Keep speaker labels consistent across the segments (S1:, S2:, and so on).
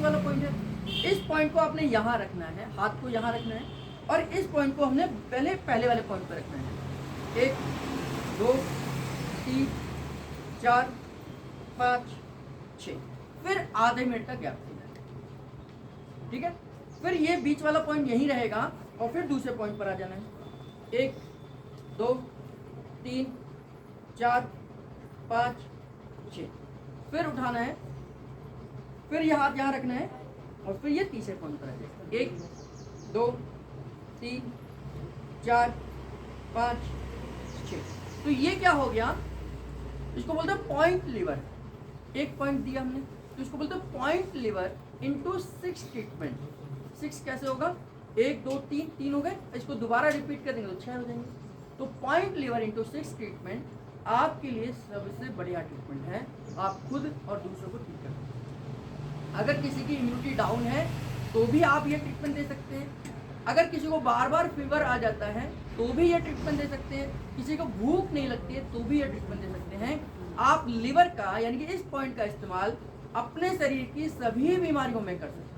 S1: वाला पॉइंट है। इस पॉइंट को आपने यहाँ रखना है, हाथ को यहाँ रखना है, और इस पॉइंट को हमने पहले वाले पॉइंट पर रखना है। 1 2 3 4 5 6, फिर आधे मिनट का गैप देना है, ठीक है। फिर ये बीच वाला पॉइंट यहीं रहेगा और फिर दूसरे पॉइंट पर आ जाना है। 1 2 3 4 5 6, फिर उठाना है, फिर ये हाथ यहाँ रखना है और फिर ये तीसरे पॉइंट पर आ जाएगा। 1 2 3 4 5 6। तो ये क्या हो गया, इसको बोलते हैं पॉइंट लीवर। एक पॉइंट दिया हमने तो इसको बोलते हैं पॉइंट लीवर इनटू 6 ट्रीटमेंट। 6 कैसे होगा, 1 2 3 3 हो गए, इसको दोबारा रिपीट कर देंगे तो 6 हो जाएंगे। तो पॉइंट लीवर इनटू 6 ट्रीटमेंट आपके लिए सबसे बढ़िया ट्रीटमेंट है। आप खुद और दूसरों को ठीक करते हैं। अगर किसी की इम्यूनिटी डाउन है तो भी आप ये ट्रीटमेंट दे सकते हैं। अगर किसी को बार बार फीवर आ जाता है तो भी ये ट्रीटमेंट दे सकते हैं। किसी को भूख नहीं लगती है तो भी ये ट्रीटमेंट दे सकते हैं। आप लिवर का यानी कि इस पॉइंट का इस्तेमाल अपने शरीर की सभी बीमारियों में कर सकते हैं।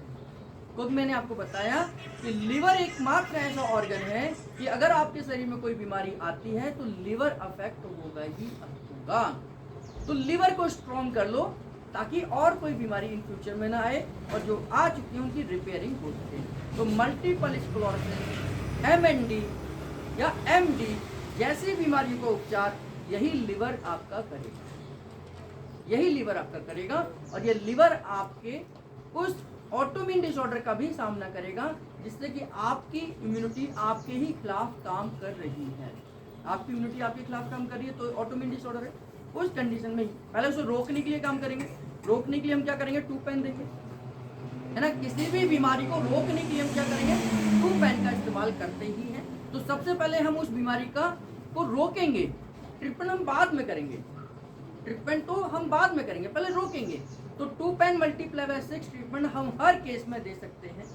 S1: खुद मैंने आपको बताया कि लिवर एकमात्र ऐसा ऑर्गन है कि अगर आपके शरीर में कोई बीमारी आती है तो लिवर अफेक्ट होगा ही होगा। तो लिवर को स्ट्रॉन्ग कर लो ताकि और कोई बीमारी इन फ्यूचर में ना आए और जो आ चुकी है उनकी रिपेयरिंग हो सके। तो मल्टीपल स्क्लेरोसिस, MND या MD जैसी बीमारियों का उपचार यही लिवर आपका करेगा, यही लिवर आपका करेगा। और ये लिवर आपके उस ऑटोइम्यून डिसऑर्डर का भी सामना करेगा जिससे कि आपकी इम्यूनिटी आपके ही खिलाफ काम कर रही है। आपकी इम्यूनिटी आपके खिलाफ काम कर रही है तो ऑटोइम्यून डिसऑर्डर है। उस कंडीशन में पहले उसे रोकने के लिए काम करेंगे। रोकने के लिए हम क्या करेंगे, 2 पेन देंगे, है ना। किसी भी बीमारी को रोकने के लिए हम क्या करेंगे, 2 पेन का इस्तेमाल करते ही हैं। तो सबसे पहले हम उस बीमारी को रोकेंगे। ट्रीटमेंट हम बाद में करेंगे, ट्रीटमेंट तो हम बाद में करेंगे, पहले रोकेंगे। तो 2 पेन मल्टीप्लाई बाय 6 ट्रीटमेंट हम हर केस में दे सकते हैं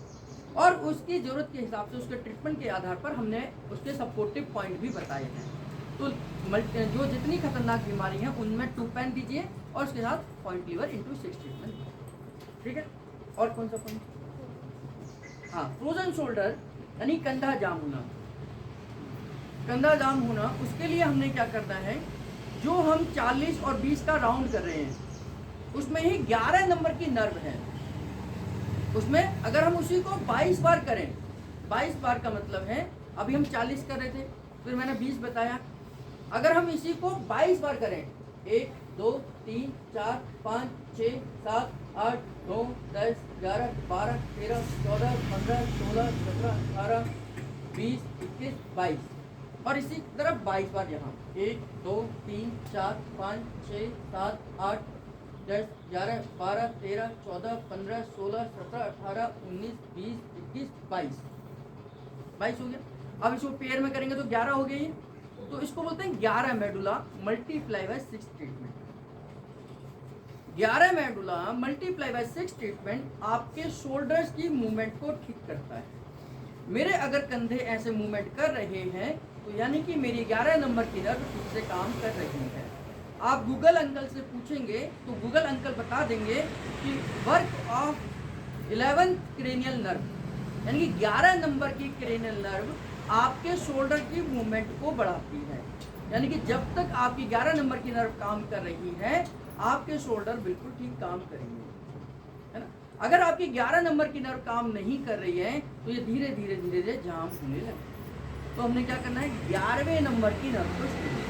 S1: और उसकी ज़रूरत के हिसाब से उसके ट्रीटमेंट के आधार पर हमने उसके सपोर्टिव पॉइंट भी बताए हैं। तो जो जितनी खतरनाक बीमारी है उनमें 2 पेन दीजिए और उसके साथ पॉइंट लीवर इनटू 6 ट्रीटमेंट, ठीक है। और कौन सा पॉइंट, हाँ, फ्रोजन शोल्डर यानी कंधा जाम होना। कंधा जाम होना, उसके लिए हमने क्या करना है, जो हम 40 और 20 का राउंड कर रहे हैं उसमें ही 11 नंबर की नर्व है। उसमें अगर हम उसी को 22 बार करें, 22 बार का मतलब है अभी हम 40 कर रहे थे फिर मैंने 20 बताया, अगर हम इसी को 22 बार करें, 1 2 3 4 5 6 7 8 9 10 11 12 13 14 15 16 17 18 20 21 22 और इसी तरफ 22 बार यहाँ 1 2 3 4 5 6 7 8 10 11 12 13 14 15 16 17 18 19 20 21 22 22 हो गया। अब इसको पेयर में करेंगे तो 11 हो गया ये। तो इसको बोलते हैं 11 medulla multiply by 6 treatment. 11 medulla multiply by 6 treatment आपके शोल्डर्स की मूवमेंट को ठीक करता है। मेरे अगर कंधे ऐसे मूवमेंट कर रहे हैं तो यानी कि मेरी 11 नंबर की नर्व ठीक से काम कर रही है। आप गूगल अंकल से पूछेंगे तो गूगल अंकल बता देंगे कि work of 11th cranial nerve यानी कि 11 नंबर की क्रेनियल नर्व आपके शोल्डर की मूवमेंट को बढ़ाती है। यानी कि जब तक आपकी 11 नंबर की नर्व काम कर रही है आपके शोल्डर बिल्कुल ठीक काम करेंगे, है ना। अगर आपकी 11 नंबर की नर्व काम नहीं कर रही है तो ये धीरे धीरे धीरे धीरे जाम होने लगे। तो हमने क्या करना है, 11वें नंबर की नर्व को स्टिमुलेट।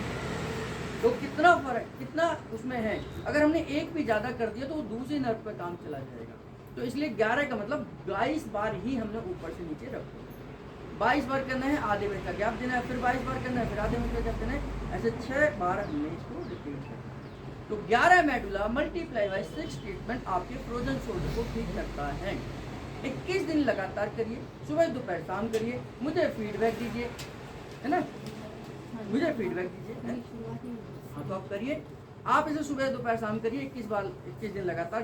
S1: तो कितना फर्क, कितना उसमें है, अगर हमने एक भी ज़्यादा कर दिया तो वो दूसरी नर्व पर काम चला जाएगा। तो इसलिए 11 का मतलब 22 बार ही हमने ऊपर से नीचे रखो। 22 बार करना है, आधे मिनट का गैप देना है, फिर 22 बार करना है, फिर आधे मिनट का गैप देना है, ऐसे 6 बार हमने इसको रिपीट करना है। तो 11 मेडुला मल्टीप्लाई बाय 6 ट्रीटमेंट आपके फ्रोजन शोल्डर को ठीक करता है। 21 दिन लगातार करिए, सुबह दोपहर शाम करिए, मुझे फीडबैक दीजिए, है ना, मुझे फीडबैक दीजिए। हाँ तो आप करिए, आप इसे सुबह दोपहर शाम करिए, 21 दिन लगातार